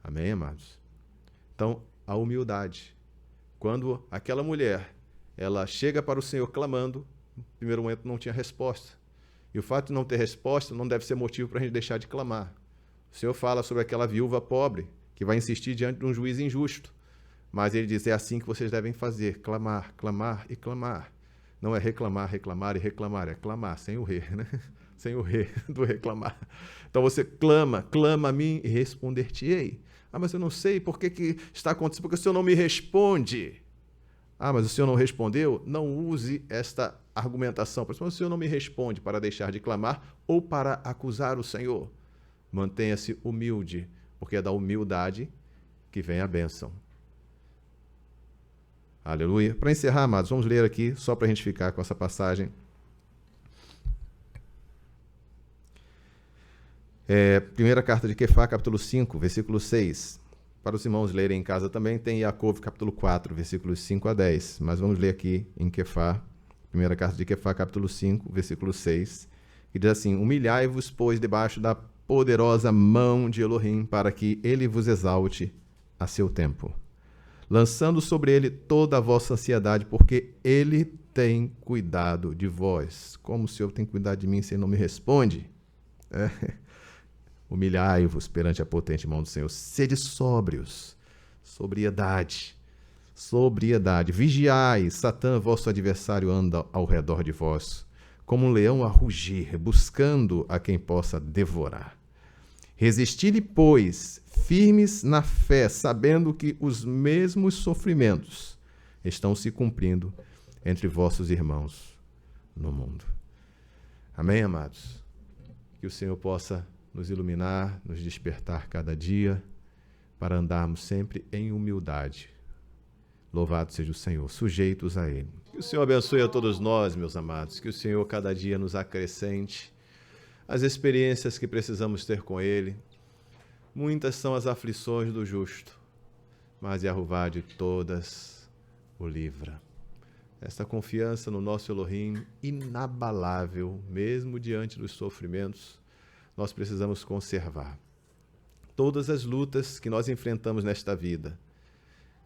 Amém, amados? Então, a humildade. Quando aquela mulher, ela chega para o Senhor clamando, no primeiro momento não tinha resposta. E o fato de não ter resposta não deve ser motivo para a gente deixar de clamar. O Senhor fala sobre aquela viúva pobre, que vai insistir diante de um juiz injusto. Mas ele diz, é assim que vocês devem fazer, clamar, clamar e clamar. Não é reclamar, reclamar e reclamar, é clamar, sem o re, né? Sem o re do reclamar. Então você clama, clama a mim e responder-te-ei. Mas eu não sei por que está acontecendo, porque o Senhor não me responde. Mas o Senhor não respondeu? Não use esta argumentação. Mas o Senhor não me responde para deixar de clamar ou para acusar o Senhor. Mantenha-se humilde, porque é da humildade que vem a bênção. Aleluia. Para encerrar, amados, vamos ler aqui, só para a gente ficar com essa passagem. Primeira carta de Quefá, capítulo 5, versículo 6. Para os irmãos lerem em casa também, tem Jacob, capítulo 4, versículos 5 a 10. Mas vamos ler aqui em Quefá, primeira carta de Quefá, capítulo 5, versículo 6, que diz assim, humilhai-vos, pois, debaixo da poderosa mão de Elohim, para que ele vos exalte a seu tempo, lançando sobre ele toda a vossa ansiedade, porque ele tem cuidado de vós. Como o Senhor tem cuidado de mim, se ele não me responde? Humilhai-vos perante a potente mão do Senhor. Sede sóbrios. Sobriedade. Vigiai. Satã, vosso adversário, anda ao redor de vós, como um leão a rugir, buscando a quem possa devorar. Resisti-lhe, pois, firmes na fé, sabendo que os mesmos sofrimentos estão se cumprindo entre vossos irmãos no mundo. Amém, amados? Que o Senhor possa nos iluminar, nos despertar cada dia, para andarmos sempre em humildade. Louvado seja o Senhor, sujeitos a Ele. Que o Senhor abençoe a todos nós, meus amados. Que o Senhor cada dia nos acrescente as experiências que precisamos ter com Ele. Muitas são as aflições do justo, mas Yahová de todas o livra. Esta confiança no nosso Elohim, inabalável, mesmo diante dos sofrimentos, nós precisamos conservar. Todas as lutas que nós enfrentamos nesta vida,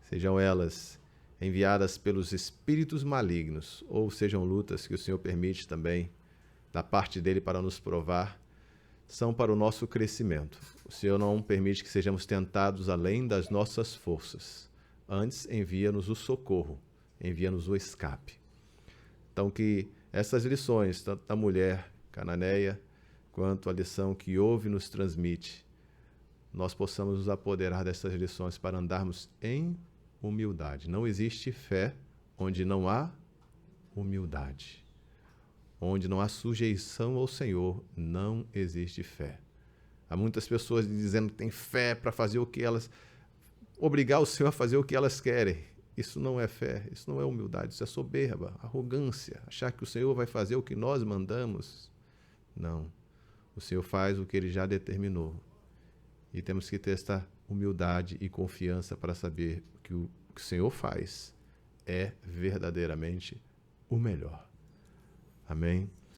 sejam elas enviadas pelos espíritos malignos, ou sejam lutas que o Senhor permite também, da parte dele para nos provar, são para o nosso crescimento. O Senhor não permite que sejamos tentados além das nossas forças. Antes, envia-nos o socorro, envia-nos o escape. Então, que essas lições, tanto da mulher cananeia, quanto a lição que ouve nos transmite, nós possamos nos apoderar dessas lições para andarmos em humildade. Não existe fé onde não há humildade. Onde não há sujeição ao Senhor, não existe fé. Há muitas pessoas dizendo que têm fé para fazer o que elas... obrigar o Senhor a fazer o que elas querem. Isso não é fé, isso não é humildade, isso é soberba, arrogância. Achar que o Senhor vai fazer o que nós mandamos. Não. O Senhor faz o que Ele já determinou. E temos que ter esta humildade e confiança para saber que o que o Senhor faz é verdadeiramente o melhor. Amém?